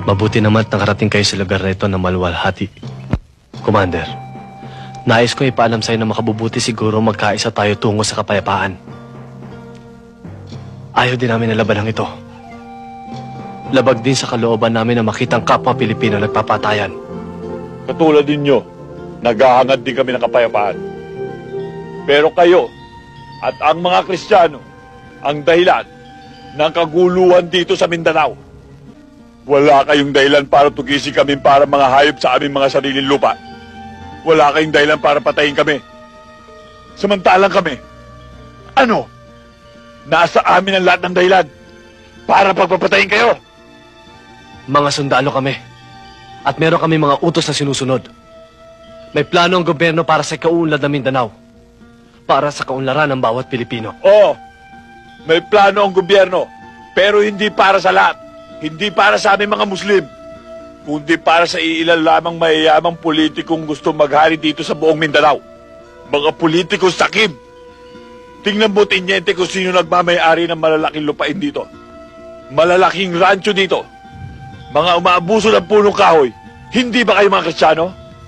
Mabuti naman at nakarating kayo sa lugar na ito na maluwalhati. Commander, nais ko ipaalam sa'yo na makabubuti siguro magkaisa tayo tungo sa kapayapaan. Ayaw din namin na labanang ito. Labag din sa kalooban namin na makitang kapwa Pilipino nagpapatayan. Katulad ninyo, naghahangad din kami ng kapayapaan. Pero kayo at ang mga Kristiyano ang dahilan ng kaguluhan dito sa Mindanao. Wala kayong dahilan para tugisin kami para mga hayop sa aming mga sariling lupa. Wala kayong dahilan para patayin kami. Samantalang kami, nasa amin ang lahat ng dahilan para pagpapatayin kayo. Mga sundalo kami. At meron kami mga utos na sinusunod. May plano ang gobyerno para sa kaunlad ng Mindanao. Para sa kaunlaran ng bawat Pilipino. Oo, may plano ang gobyerno. Pero hindi para sa lahat. Hindi para sa aming mga Muslim. Kundi para sa iilan lamang mayayamang politikong gusto maghari dito sa buong Mindanao. Mga politikong sakib. Tingnan mo, Teniente, kung sino nagmamayari ng malalaking lupain dito. Malalaking rancho dito. Mga umaabuso ng punong kahoy. Hindi ba kayo mga Kristiyano?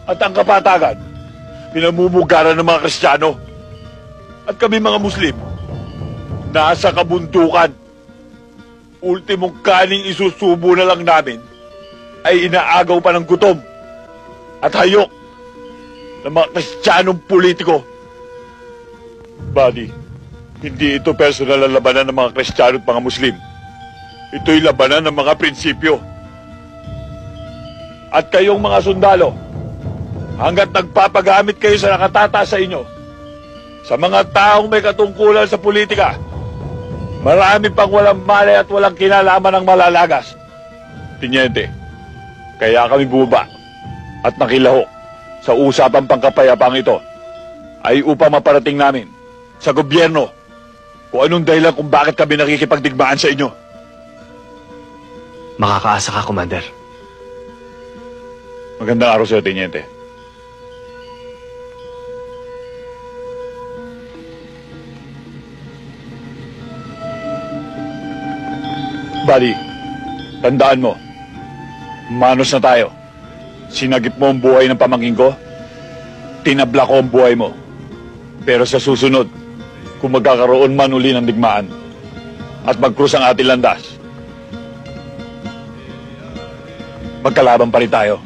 At ang kapatagan, pinamumugaran ng mga Kristiyano. At kami mga Muslim, nasa kabundukan. Ultimong kaning isusubo na lang namin ay inaagaw pa ng gutom at hayok ng mga Kristiyanong politiko. Buddy, hindi ito personal na labanan ng mga Kristiyano at mga Muslim. Ito'y labanan ng mga prinsipyo. At kayong mga sundalo, hanggat nagpapagamit kayo sa nakatata sa inyo, sa mga taong may katungkulan sa politika, marami pang walang malay at walang kinalaman ng malalagas. Teniente, kaya kami bumaba at nakilahok sa usapang pangkapayapang ito ay upang maparating namin sa gobyerno kung anong dahilan kung bakit kami nakikipagdigmaan sa inyo. Makakaasa ka, Commander. Magandang araw sa'yo, Teniente. Buddy, tandaan mo, manos na tayo. Sinagip mo ang buhay ng pamangkin ko, tinabla ko ang buhay mo. Pero sa susunod, kung magkakaroon man uli ng digmaan at magkrus ang ating landas, magkalaban pa rin tayo.